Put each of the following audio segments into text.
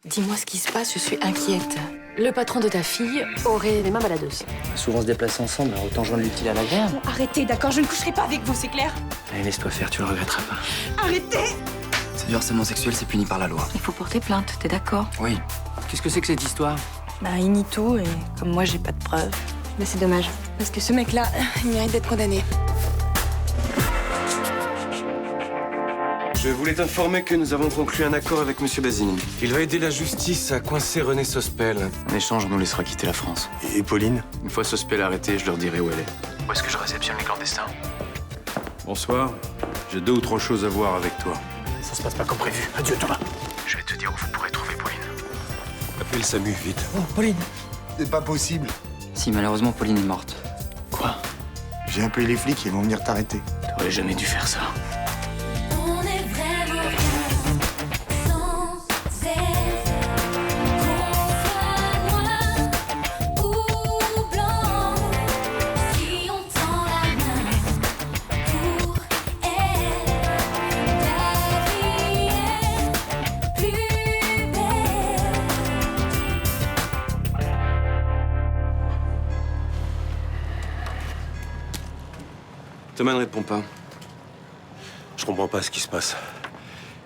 Dis-moi ce qui se passe, je suis inquiète. Le patron de ta fille aurait les mains baladeuses. Souvent se déplacer ensemble, alors autant joindre l'utile à l'agréable. Bon, arrêtez, d'accord, je ne coucherai pas avec vous, c'est clair? Allez, laisse-toi faire, tu le regretteras pas. Arrêtez! C'est du harcèlement sexuel, c'est puni par la loi. Il faut porter plainte, t'es d'accord? Oui. Qu'est-ce que c'est que cette histoire? Bah, il nie tout et comme moi, j'ai pas de preuves. Mais c'est dommage, parce que ce mec-là, il mérite d'être condamné. Je voulais t'informer que nous avons conclu un accord avec Monsieur Basini. Il va aider la justice à coincer René Sospel. En échange, on nous laissera quitter la France. Et Pauline? Une fois Sospel arrêté, je leur dirai où elle est. Où est-ce que je réceptionne les clandestins? Bonsoir. J'ai 2 ou 3 choses à voir avec toi. Ça se passe pas comme prévu. Adieu, Thomas. Je vais te dire où vous pourrez trouver Pauline. Appelle SAMU, vite. Oh, Pauline. C'est pas possible. Si, malheureusement, Pauline est morte. Quoi? J'ai appelé les flics, ils vont venir t'arrêter. T'aurais jamais dû faire ça. On est vraiment bien, sans cesse, qu'on soit noir ou blanc, si on tend la main pour elle, ta vie est plus belle. Thomas ne répond pas. Je comprends pas ce qui se passe.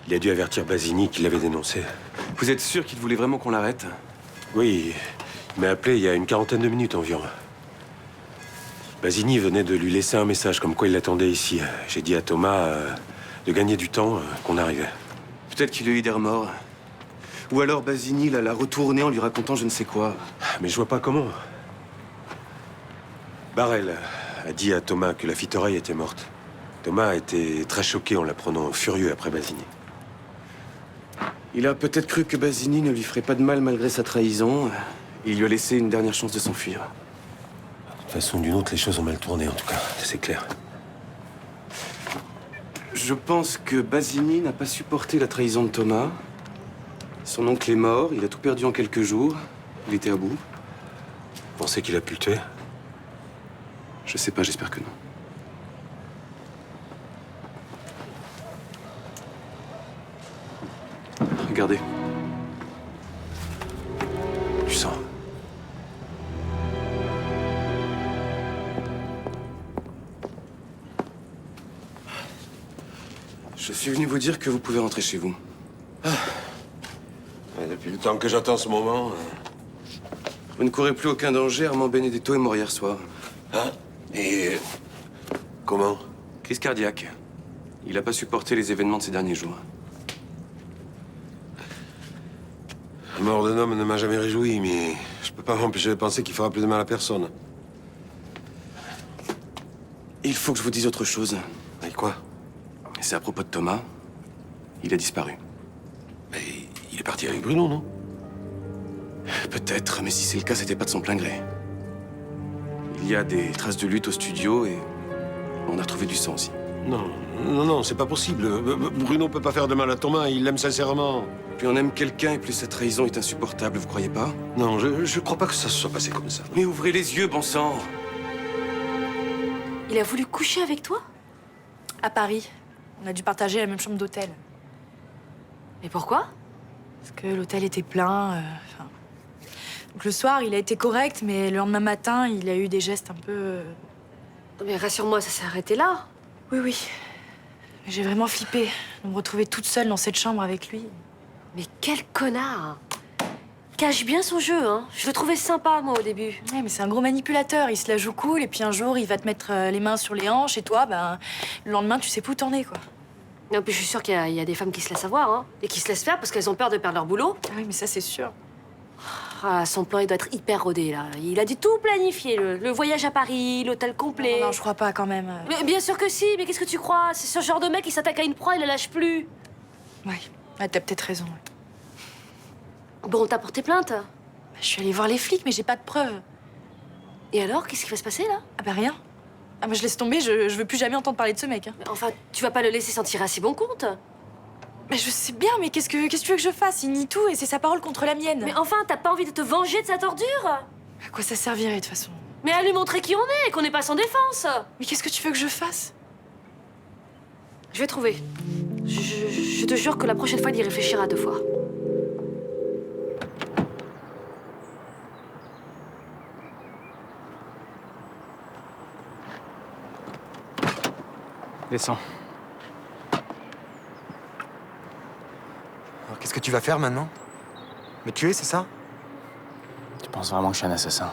Il a dû avertir Basini qu'il l'avait dénoncé. Vous êtes sûr qu'il voulait vraiment qu'on l'arrête? Oui, il m'a appelé il y a une quarantaine de minutes environ. Basini venait de lui laisser un message comme quoi il l'attendait ici. J'ai dit à Thomas de gagner du temps, qu'on arrivait. Peut-être qu'il a eu des remords. Ou alors Basini l'a retourné en lui racontant je ne sais quoi. Mais je vois pas comment. Barrel a dit à Thomas que la fille-oreille était morte. Thomas a été très choqué en l'apprenant, furieux après Basini. Il a peut-être cru que Basini ne lui ferait pas de mal malgré sa trahison. Il lui a laissé une dernière chance de s'enfuir. De toute façon, d'une autre, les choses ont mal tourné en tout cas, c'est clair. Je pense que Basini n'a pas supporté la trahison de Thomas. Son oncle est mort, il a tout perdu en quelques jours. Il était à bout. Vous pensez qu'il a pu le tuer? Je sais pas, j'espère que non. Regardez. Du sang. Je suis venu vous dire que vous pouvez rentrer chez vous. Ouais, depuis le temps que j'attends ce moment. Vous ne courez plus aucun danger, Armand Benedetto est mort hier soir. Hein? Et comment? Crise cardiaque. Il n'a pas supporté les événements de ces derniers jours. La mort d'un homme ne m'a jamais réjoui, mais je peux pas m'empêcher de penser qu'il fera plus de mal à personne. Il faut que je vous dise autre chose. Et quoi? Et c'est à propos de Thomas. Il a disparu. Mais il est parti avec Bruno, non? Peut-être, mais si c'est le cas, c'était pas de son plein gré. Il y a des traces de lutte au studio et on a retrouvé du sang aussi. Non, non, non, c'est pas possible. Bruno peut pas faire de mal à Thomas, il l'aime sincèrement. Plus on aime quelqu'un et plus sa trahison est insupportable, vous croyez pas? Non, je crois pas que ça se soit passé comme ça. Mais ouvrez les yeux, bon sang! Il a voulu coucher avec toi? À Paris. On a dû partager la même chambre d'hôtel. Mais pourquoi? Parce que l'hôtel était plein. Enfin. Donc le soir, il a été correct, mais le lendemain matin, il a eu des gestes un peu. Non mais rassure-moi, ça s'est arrêté là. Oui, oui. J'ai vraiment flippé de me retrouver toute seule dans cette chambre avec lui. Mais quel connard! Cache bien son jeu, hein. Je le trouvais sympa, moi, au début. Ouais, mais c'est un gros manipulateur. Il se la joue cool, et puis un jour, il va te mettre les mains sur les hanches, et toi, ben, le lendemain, tu sais plus où t'en es, quoi. Non, puis je suis sûre qu'il y a des femmes qui se laissent avoir, hein. Et qui se laissent faire parce qu'elles ont peur de perdre leur boulot. Ah oui, mais ça, c'est sûr. Ah, son plan, il doit être hyper rodé, là. Il a dû tout planifier. Le voyage à Paris, l'hôtel complet. Non, non, je crois pas, quand même. Mais bien sûr que si, mais qu'est-ce que tu crois? C'est ce genre de mec qui s'attaque à une proie, il la lâche plus. Ouais, t'as peut-être raison. Ouais. Bon, t'as porté plainte? Bah, je suis allée voir les flics, mais j'ai pas de preuves. Et alors, qu'est-ce qui va se passer, là? Ah bah rien. Ah bah je laisse tomber, je veux plus jamais entendre parler de ce mec. Hein. Mais enfin, tu vas pas le laisser s'en tirer à si bon compte? Mais je sais bien, mais qu'est-ce que tu veux que je fasse? Il nie tout et c'est sa parole contre la mienne. Mais enfin, t'as pas envie de te venger de sa tordure? À quoi ça servirait, de toute façon? Mais à lui montrer qui on est, qu'on n'est pas sans défense. Mais qu'est-ce que tu veux que je fasse? Je vais trouver. Je te jure que la prochaine fois, il y réfléchira 2 fois. Descends. Alors qu'est-ce que tu vas faire maintenant? Me tuer, c'est ça? Tu penses vraiment que je suis un assassin?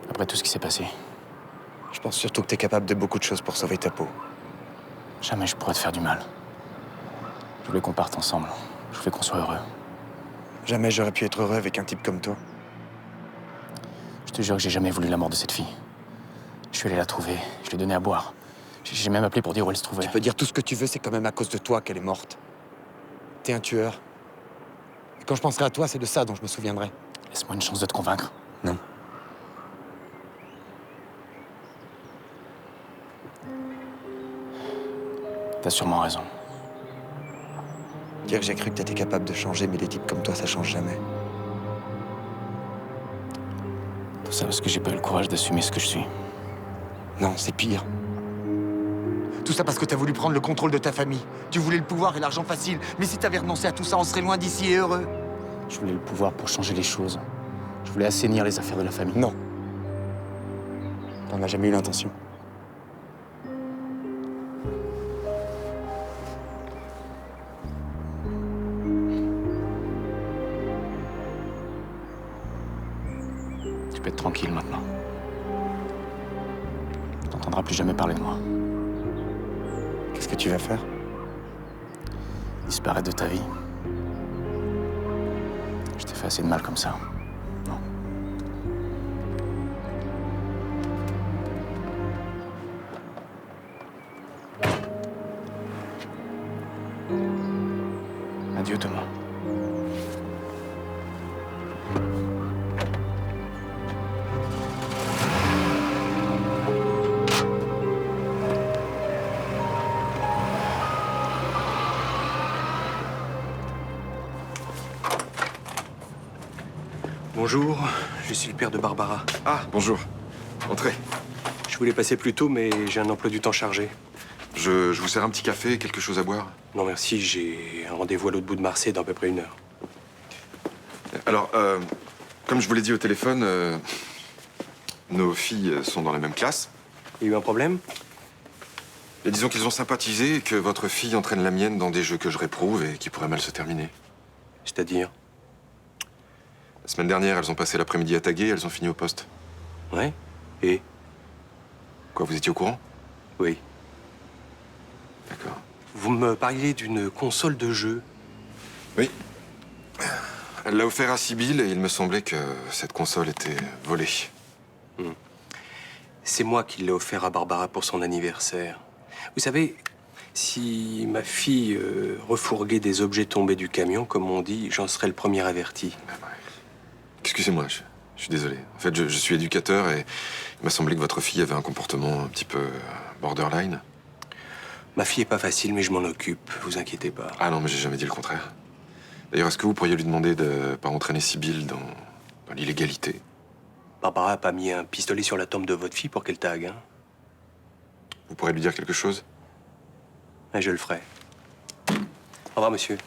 Après tout ce qui s'est passé, Je pense surtout que t'es capable de beaucoup de choses pour sauver ta peau. jamais je pourrais te faire du mal. Je voulais qu'on parte ensemble. Je voulais qu'on soit heureux. Jamais j'aurais pu être heureux avec un type comme toi. Je te jure que j'ai jamais voulu la mort de cette fille. Je suis allé la trouver, je lui ai donné à boire. J'ai même appelé pour dire où elle se trouvait. Tu peux dire tout ce que tu veux, c'est quand même à cause de toi qu'elle est morte. T'es un tueur. Et quand je penserai à toi, c'est de ça dont je me souviendrai. Laisse-moi une chance de te convaincre. Non. T'as sûrement raison. Dire que j'ai cru que t'étais capable de changer, mais des types comme toi, ça change jamais. Tout ça parce que j'ai pas eu le courage d'assumer ce que je suis. Non, c'est pire. Tout ça parce que t'as voulu prendre le contrôle de ta famille. Tu voulais le pouvoir et l'argent facile. Mais si t'avais renoncé à tout ça, on serait loin d'ici et heureux. Je voulais le pouvoir pour changer les choses. Je voulais assainir les affaires de la famille. Non. T'en as jamais eu l'intention. Tu peux être tranquille maintenant. Tu n'entendras plus jamais parler de moi. Qu'est-ce que tu vas faire? Disparaître de ta vie. Je t'ai fait assez de mal comme ça. Non. Adieu, Thomas. Bonjour, je suis le père de Barbara. Ah, bonjour. Entrez. Je voulais passer plus tôt, mais j'ai un emploi du temps chargé. Je vous sers un petit café, quelque chose à boire? Non, merci, j'ai un rendez-vous à l'autre bout de Marseille dans à peu près 1 heure. Alors, comme je vous l'ai dit au téléphone, nos filles sont dans la même classe. Il y a eu un problème? Et disons qu'ils ont sympathisé et que votre fille entraîne la mienne dans des jeux que je réprouve et qui pourraient mal se terminer. C'est-à-dire? La semaine dernière, elles ont passé l'après-midi à taguer, elles ont fini au poste. Ouais. Et? Quoi, vous étiez au courant? Oui. D'accord. Vous me parliez d'une console de jeu. Oui. Elle l'a offert à Sibylle et il me semblait que cette console était volée. C'est moi qui l'ai offert à Barbara pour son anniversaire. Vous savez, si ma fille refourguait des objets tombés du camion, comme on dit, j'en serais le premier averti. Excusez-moi, je suis désolé. En fait, je suis éducateur et il m'a semblé que votre fille avait un comportement un petit peu borderline. Ma fille est pas facile, mais je m'en occupe, vous inquiétez pas. Ah non, mais j'ai jamais dit le contraire. D'ailleurs, est-ce que vous pourriez lui demander de pas entraîner Sibylle dans l'illégalité? Barbara a pas mis un pistolet sur la tombe de votre fille pour qu'elle tague, hein? Vous pourrez lui dire quelque chose? Et je le ferai. Au revoir, monsieur.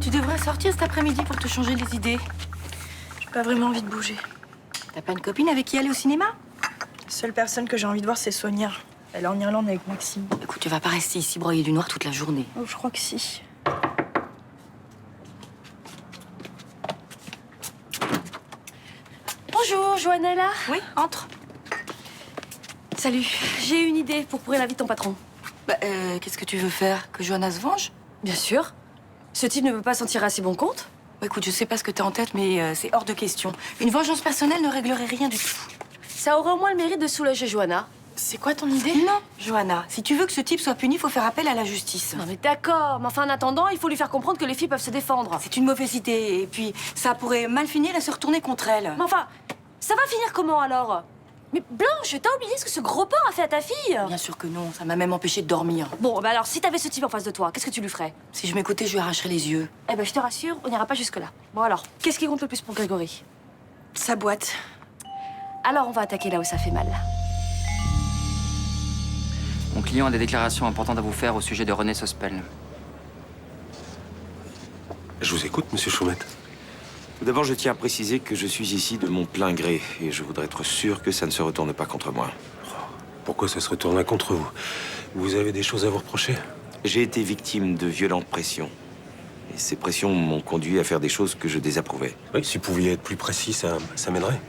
Tu devrais sortir cet après-midi pour te changer les idées. J'ai pas vraiment envie de bouger. T'as pas une copine avec qui aller au cinéma? La seule personne que j'ai envie de voir, c'est Sonia. Elle est en Irlande avec Maxime. Écoute, tu vas pas rester ici broyer du noir toute la journée. Oh, je crois que si. Bonjour, Johanna est là? Oui, entre. Salut, j'ai une idée pour pourrir la vie de ton patron. Bah, qu'est-ce que tu veux faire? Que Johanna se venge? Bien sûr. Ce type ne peut pas s'en tirer à si bon compte. Bah, écoute, je sais pas ce que t'as en tête, mais c'est hors de question. Une vengeance personnelle ne réglerait rien du tout. Ça aurait au moins le mérite de soulager Johanna. C'est quoi ton idée? Non, Johanna. Si tu veux que ce type soit puni, faut faire appel à la justice. Non mais d'accord, mais enfin en attendant, il faut lui faire comprendre que les filles peuvent se défendre. C'est une mauvaise idée, et puis ça pourrait mal finir et se retourner contre elle. Mais enfin, ça va finir comment alors? Mais Blanche, t'as oublié ce que ce gros porc a fait à ta fille? Bien sûr que non, ça m'a même empêché de dormir. Bon, bah alors, si t'avais ce type en face de toi, qu'est-ce que tu lui ferais? Si je m'écoutais, je lui arracherais les yeux. Eh ben, je te rassure, on n'ira pas jusque-là. Bon alors, qu'est-ce qui compte le plus pour Grégory? Sa boîte. Alors, on va attaquer là où ça fait mal. Mon client a des déclarations importantes à vous faire au sujet de René Sospel. Je vous écoute, monsieur Choumette. Tout d'abord, je tiens à préciser que je suis ici de mon plein gré et je voudrais être sûr que ça ne se retourne pas contre moi. Pourquoi ça se retournerait contre vous? Vous avez des choses à vous reprocher? J'ai été victime de violentes pressions. Et ces pressions m'ont conduit à faire des choses que je désapprouvais. Oui, si vous pouviez être plus précis, ça m'aiderait.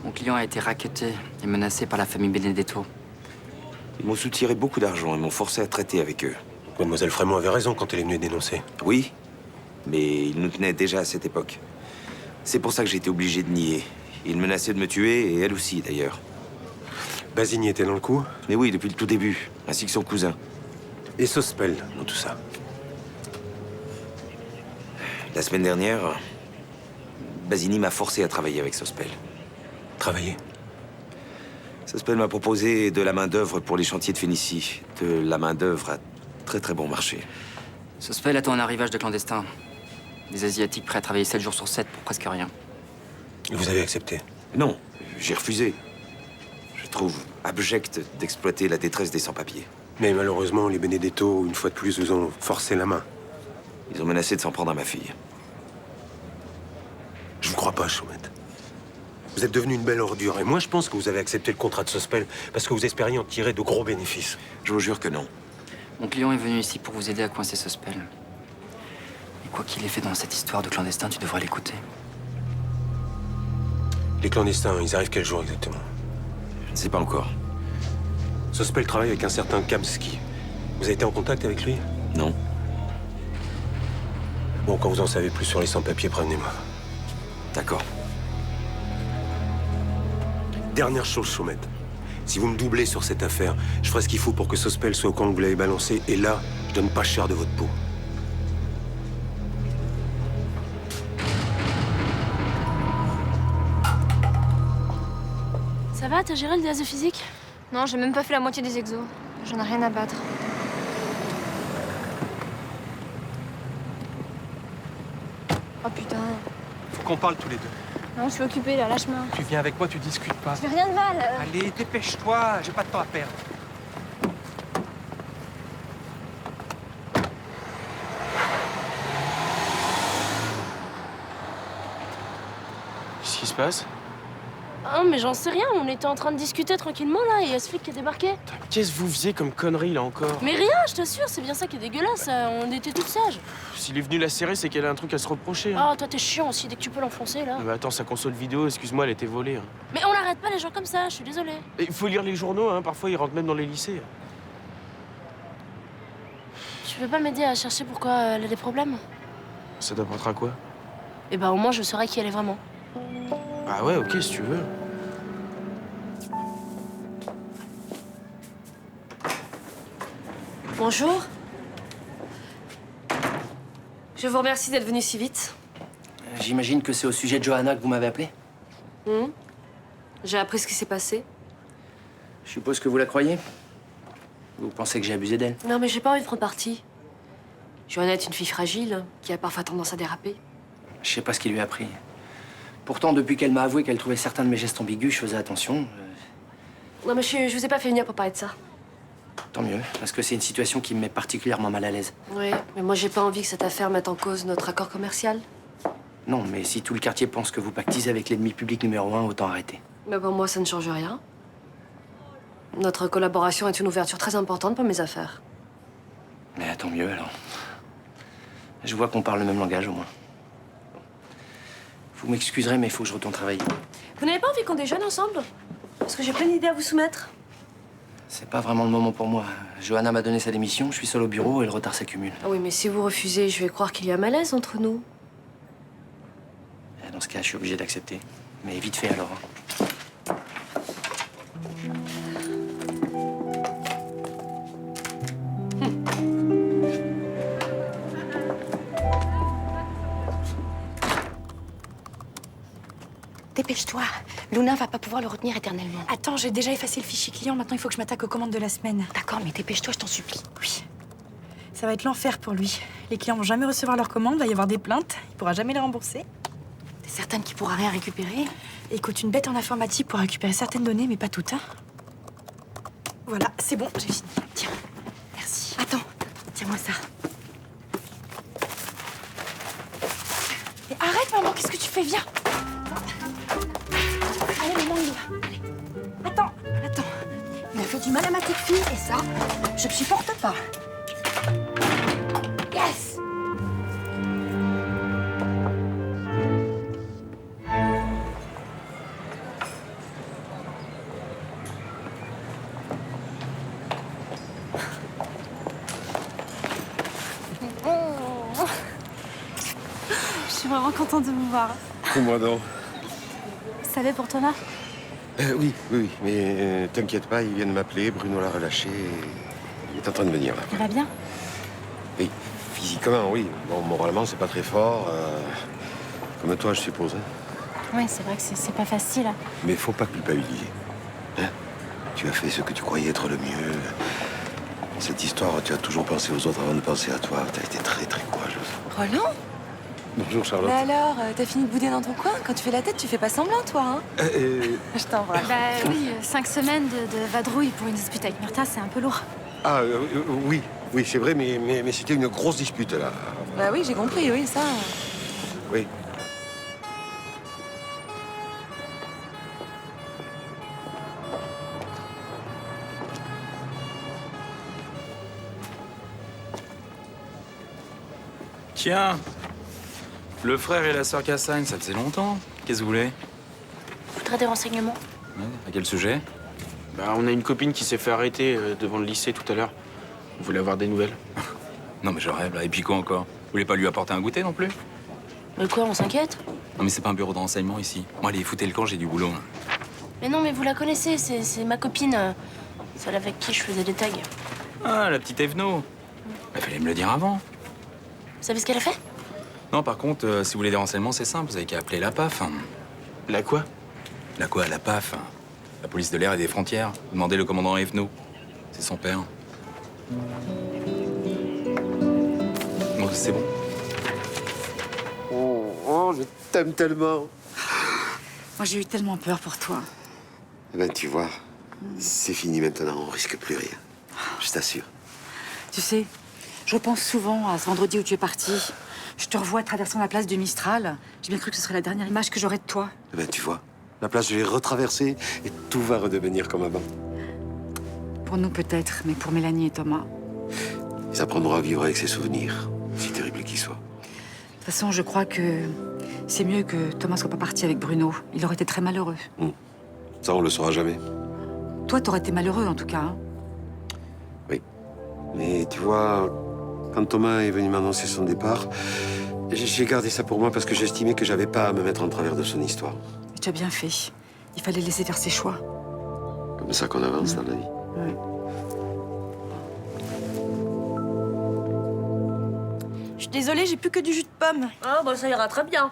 Mon client a été racketté et menacé par la famille Benedetto. Ils m'ont soutiré beaucoup d'argent et m'ont forcé à traiter avec eux. Mademoiselle Frémont avait raison quand elle est venue dénoncer. Oui, mais ils nous tenaient déjà à cette époque. C'est pour ça que j'ai été obligé de nier. Ils menaçaient de me tuer, et elle aussi, d'ailleurs. Basini était dans le coup? Mais oui, depuis le tout début, ainsi que son cousin. Et Sospel dans tout ça? La semaine dernière, Basini m'a forcé à travailler avec Sospel. Travailler? Sospel m'a proposé de la main-d'œuvre pour les chantiers de Phénicie. De la main-d'œuvre à très très bon marché. Sospel attend un arrivage de clandestins. Des Asiatiques prêts à travailler 7 jours sur 7 pour presque rien. Et vous avez accepté? Non, j'ai refusé. Je trouve abject d'exploiter la détresse des sans-papiers. Mais malheureusement, les Benedetto, une fois de plus, vous ont forcé la main. Ils ont menacé de s'en prendre à ma fille. Je vous crois pas, Chaumette. Vous êtes devenu une belle ordure. Et moi, je pense que vous avez accepté le contrat de Sospel parce que vous espériez en tirer de gros bénéfices. Je vous jure que non. Mon client est venu ici pour vous aider à coincer Sospel. Et quoi qu'il ait fait dans cette histoire de clandestin, tu devrais l'écouter. Les clandestins, ils arrivent quel jour exactement? Je ne sais pas encore. Sospel travaille avec un certain Kamski. Vous avez été en contact avec lui? Non. Bon, quand vous en savez plus sur les sans-papiers, prévenez-moi. D'accord. Dernière chose, Chaumette. Si vous me doublez sur cette affaire, je ferai ce qu'il faut pour que Sospel soit au camp que vous l'avez balancé. Et là, je donne pas cher de votre peau. Ça va, t'as géré le DS de physique? Non, j'ai même pas fait la moitié des exos. J'en ai rien à battre. Oh putain. Faut qu'on parle tous les deux. Non, je suis occupée là, lâche-moi. Tu viens avec moi, tu discutes pas. Je fais rien de mal. Allez, dépêche-toi, j'ai pas de temps à perdre. Qu'est-ce qui se passe? Ah, mais j'en sais rien, on était en train de discuter tranquillement là, et il y a ce flic qui est débarqué. Qu'est-ce que vous faisiez comme connerie là encore? Mais rien, je t'assure, c'est bien ça qui est dégueulasse, on était toutes sages. S'il est venu la serrer, c'est qu'elle a un truc à se reprocher. Hein. Ah, toi t'es chiant aussi, dès que tu peux l'enfoncer là. Ah bah attends, sa console vidéo, excuse-moi, elle a été volée. Hein. Mais on n'arrête pas les gens comme ça, je suis désolée. Il faut lire les journaux, hein. Parfois ils rentrent même dans les lycées. Tu veux pas m'aider à chercher pourquoi elle a des problèmes? Ça t'apportera quoi? Eh ben au moins je saurai qui elle est vraiment. Ah ouais, ok, si tu veux. Bonjour. Je vous remercie d'être venu si vite. J'imagine que c'est au sujet de Johanna que vous m'avez appelé? J'ai appris ce qui s'est passé. Je suppose que vous la croyez? Vous pensez que j'ai abusé d'elle? Non, mais j'ai pas envie de prendre parti. Johanna est une fille fragile, qui a parfois tendance à déraper. Je sais pas ce qui lui a pris. Pourtant, depuis qu'elle m'a avoué qu'elle trouvait certains de mes gestes ambigus, je faisais attention. Non, mais je vous ai pas fait venir pour parler de ça. Tant mieux, parce que c'est une situation qui me met particulièrement mal à l'aise. Oui, mais moi j'ai pas envie que cette affaire mette en cause notre accord commercial. Non, mais si tout le quartier pense que vous pactisez avec l'ennemi public numéro 1, autant arrêter. Mais pour moi, ça ne change rien. Notre collaboration est une ouverture très importante pour mes affaires. Mais tant mieux alors. Je vois qu'on parle le même langage au moins. Vous m'excuserez, mais il faut que je retourne travailler. Vous n'avez pas envie qu'on déjeune ensemble? Parce que j'ai plein d'idées à vous soumettre. C'est pas vraiment le moment pour moi. Johanna m'a donné sa démission, je suis seul au bureau et le retard s'accumule. Ah oui, mais si vous refusez, je vais croire qu'il y a un malaise entre nous. Dans ce cas, je suis obligé d'accepter. Mais vite fait alors. Dépêche-toi. Luna va pas pouvoir le retenir éternellement. Attends, j'ai déjà effacé le fichier client. Maintenant, il faut que je m'attaque aux commandes de la semaine. D'accord, mais dépêche-toi, je t'en supplie. Oui. Ça va être l'enfer pour lui. Les clients vont jamais recevoir leurs commandes, va y avoir des plaintes. Il pourra jamais les rembourser. T'es certaine qu'il pourra rien récupérer? Écoute, une bête en informatique pour récupérer certaines données, mais pas toutes. Hein. Voilà, c'est bon, j'ai fini. Tiens, merci. Attends, tiens-moi ça. Mais arrête, maman. qu'est-ce que tu fais? Viens. Allez, maman, il est là. Allez. Attends. Il a fait du mal à ma petite fille et ça, je ne supporte pas. Yes. Je suis vraiment contente de vous voir. Moi donc. Ça va pour Thomas? Oui, mais t'inquiète pas, ils viennent m'appeler, Bruno l'a relâché, il est en train de venir là. Il va bien? Oui, physiquement, oui. Bon, moralement, c'est pas très fort, comme toi, je suppose. Hein. Oui, c'est vrai que c'est pas facile. Mais faut pas culpabiliser. Hein? Tu as fait ce que tu croyais être le mieux. Cette histoire, tu as toujours pensé aux autres avant de penser à toi. T'as été très, très courageuse. Roland? Bonjour, Charlotte. Mais alors, t'as fini de bouder dans ton coin? Quand tu fais la tête, tu fais pas semblant, toi, hein? Je t'embrasse. Bah oui, 5 semaines de vadrouille pour une dispute avec Myrtha, c'est un peu lourd. Ah, oui, c'est vrai, mais c'était une grosse dispute, là. Bah oui, j'ai compris, oui, ça. Oui. Tiens, le frère et la sœur Cassagne, ça faisait longtemps. Qu'est-ce que vous voulez? Je voudrais des renseignements. Ouais, à quel sujet? Bah, on a une copine qui s'est fait arrêter devant le lycée tout à l'heure. On voulait avoir des nouvelles. Non mais je rêve là, et puis quoi encore? Vous voulez pas lui apporter un goûter non plus? Mais quoi, on s'inquiète? Non mais c'est pas un bureau de renseignement ici. Bon allez, foutez le camp, j'ai du boulot. Mais non, mais vous la connaissez, c'est ma copine. Celle avec qui je faisais des tags. Ah, la petite Evno. Il fallait me le dire avant. Vous savez ce qu'elle a fait? Non, par contre, si vous voulez des renseignements, c'est simple, vous avez qu'à appeler la PAF. La quoi? La quoi? La PAF. La police de l'air et des frontières. Demandez le commandant Evno. C'est son père. Donc c'est bon. Oh, je t'aime tellement. Moi, j'ai eu tellement peur pour toi. Eh ben, tu vois, c'est fini maintenant, on risque plus rien. Je t'assure. Tu sais, je pense souvent à ce vendredi où tu es parti. Je te revois traversant la place du Mistral. J'ai bien cru que ce serait la dernière image que j'aurais de toi. Eh ben, tu vois, la place, je l'ai retraversée et tout va redevenir comme avant. Pour nous, peut-être, mais pour Mélanie et Thomas. Ils apprendront à vivre avec ses souvenirs, si terribles qu'ils soient. De toute façon, je crois que c'est mieux que Thomas soit pas parti avec Bruno. Il aurait été très malheureux. Ça, on le saura jamais. Toi, t'aurais été malheureux, en tout cas. Hein. Oui. Mais tu vois, quand Thomas est venu m'annoncer son départ, j'ai gardé ça pour moi parce que j'estimais que j'avais pas à me mettre en travers de son histoire. Et tu as bien fait. Il fallait laisser faire ses choix. Comme ça qu'on avance dans la vie. Oui. Je suis désolée, j'ai plus que du jus de pomme. Ah, bah ça ira très bien.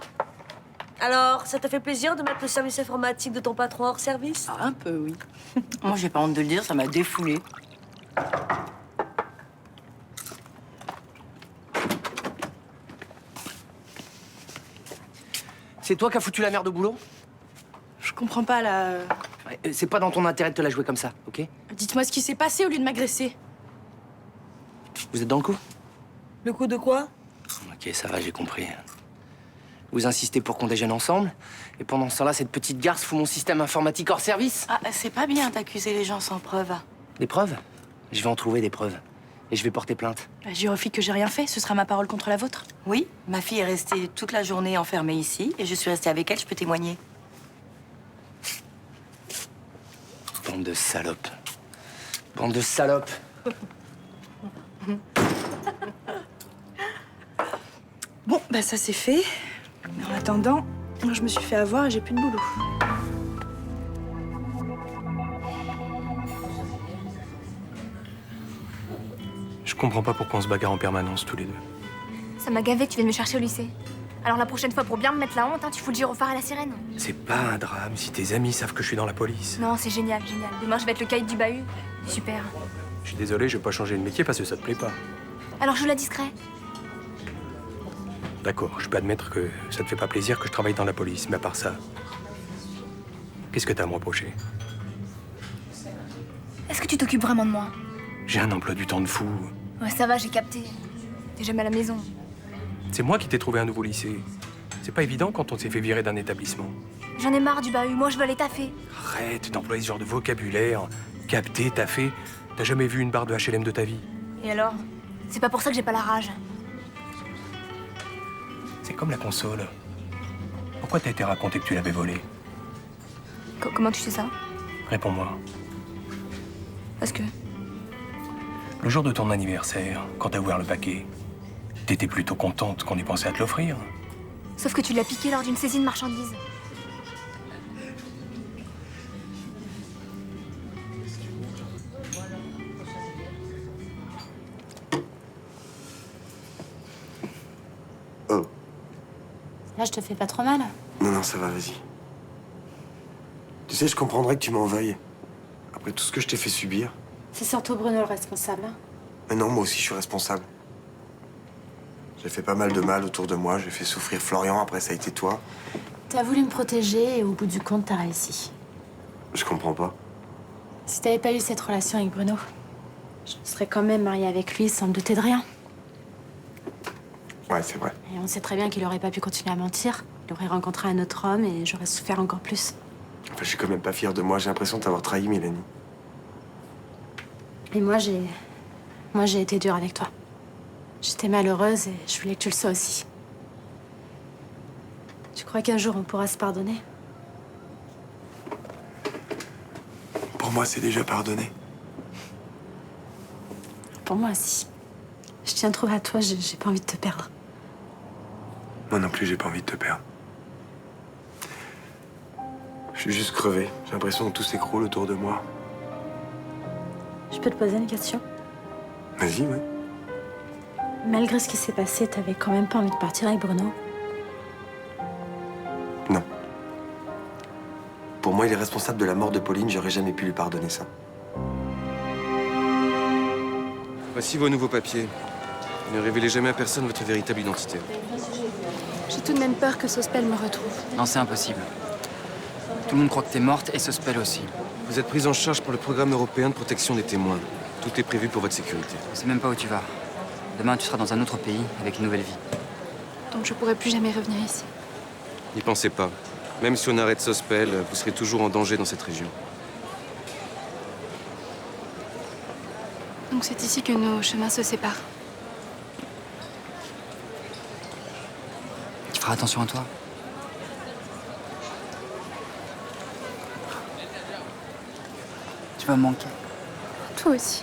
Alors, ça t'a fait plaisir de mettre le service informatique de ton patron hors service? Un peu, oui. Moi, j'ai pas honte de le dire, ça m'a défoulé. C'est toi qui as foutu la merde au boulot? Je comprends pas, là. C'est pas dans ton intérêt de te la jouer comme ça, ok? Dites-moi ce qui s'est passé au lieu de m'agresser. Vous êtes dans le coup? Le coup de quoi? Ok, ça va, j'ai compris. Vous insistez pour qu'on déjeune ensemble, et pendant ce temps-là, cette petite garce fout mon système informatique hors service? Ah, c'est pas bien d'accuser les gens sans preuve. Des preuves? Je vais en trouver des preuves. Et je vais porter plainte. Bah, je refie que j'ai rien fait, ce sera ma parole contre la vôtre. Oui, ma fille est restée toute la journée enfermée ici, et je suis restée avec elle, je peux témoigner. Bande de salopes. Bande de salopes. Bon, bah ça c'est fait. Mais en attendant, moi je me suis fait avoir et j'ai plus de boulot. Je comprends pas pourquoi on se bagarre en permanence tous les deux. Ça m'a gavé que tu viennes me chercher au lycée. Alors la prochaine fois, pour bien me mettre la honte, hein, tu fous le gyrophare à la sirène. C'est pas un drame si tes amis savent que je suis dans la police. Non, c'est génial, génial. Demain, je vais être le caïd du bahut. Super. Je suis désolé, je vais pas changer de métier parce que ça te plaît pas. Alors joue la discret. D'accord, je peux admettre que ça te fait pas plaisir que je travaille dans la police, mais à part ça, qu'est-ce que t'as à me reprocher? Est-ce que tu t'occupes vraiment de moi? J'ai un emploi du temps de fou. Ouais, ça va, j'ai capté. T'es jamais à la maison. C'est moi qui t'ai trouvé un nouveau lycée. C'est pas évident quand on s'est fait virer d'un établissement. J'en ai marre du bahut, moi je veux aller taffer. Arrête d'employer ce genre de vocabulaire. Capter, taffer. T'as jamais vu une barre de HLM de ta vie? Et alors? C'est pas pour ça que j'ai pas la rage. C'est comme la console. Pourquoi t'as été raconté que tu l'avais volée? Comment tu sais ça? Réponds-moi. Parce que... Le jour de ton anniversaire, quand t'as ouvert le paquet, t'étais plutôt contente qu'on ait pensé à te l'offrir. Sauf que tu l'as piqué lors d'une saisie de marchandises. Oh. Là, je te fais pas trop mal. Non, non, ça va, vas-y. Tu sais, je comprendrais que tu m'en veuilles. Après tout ce que je t'ai fait subir. C'est surtout Bruno le responsable. Hein. Mais non, moi aussi, je suis responsable. J'ai fait pas mal de mal autour de moi. J'ai fait souffrir Florian, après ça a été toi. T'as voulu me protéger et au bout du compte, t'as réussi. Je comprends pas. Si t'avais pas eu cette relation avec Bruno, je me serais quand même mariée avec lui sans me douter de rien. Ouais, c'est vrai. Et on sait très bien qu'il aurait pas pu continuer à mentir. Il aurait rencontré un autre homme et j'aurais souffert encore plus. Enfin, je suis quand même pas fier de moi. J'ai l'impression de t'avoir trahi, Mélanie. Et moi, j'ai été dure avec toi. J'étais malheureuse et je voulais que tu le sois aussi. Tu crois qu'un jour on pourra se pardonner? Pour moi, c'est déjà pardonné. Pour moi aussi. Je tiens trop à toi, j'ai pas envie de te perdre. Moi non plus, j'ai pas envie de te perdre. Je suis juste crevé. J'ai l'impression que tout s'écroule autour de moi. Je peux te poser une question? Vas-y, ouais. Malgré ce qui s'est passé, t'avais quand même pas envie de partir avec Bruno? Non. Pour moi, il est responsable de la mort de Pauline. J'aurais jamais pu lui pardonner ça. Voici vos nouveaux papiers. Ne révélez jamais à personne votre véritable identité. J'ai tout de même peur que Sospel me retrouve. Non, c'est impossible. Tout le monde croit que t'es morte et Sospel aussi. Vous êtes prise en charge par le programme européen de protection des témoins. Tout est prévu pour votre sécurité. Je sais même pas où tu vas. Demain, tu seras dans un autre pays avec une nouvelle vie. Donc je pourrai plus jamais revenir ici. N'y pensez pas. Même si on arrête Sospel, vous serez toujours en danger dans cette région. Donc c'est ici que nos chemins se séparent. Tu feras attention à toi. Tu vas me manquer. Toi aussi.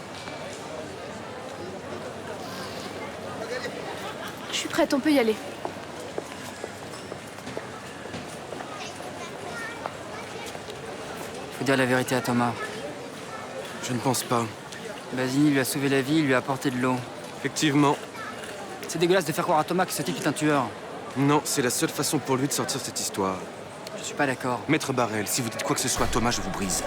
Je suis prête, on peut y aller. Faut dire la vérité à Thomas. Je ne pense pas. Basini lui a sauvé la vie, il lui a apporté de l'eau. Effectivement. C'est dégueulasse de faire croire à Thomas que ce type est un tueur. Non, c'est la seule façon pour lui de sortir cette histoire. Je suis pas d'accord. Maître Barrel, si vous dites quoi que ce soit à Thomas, je vous brise.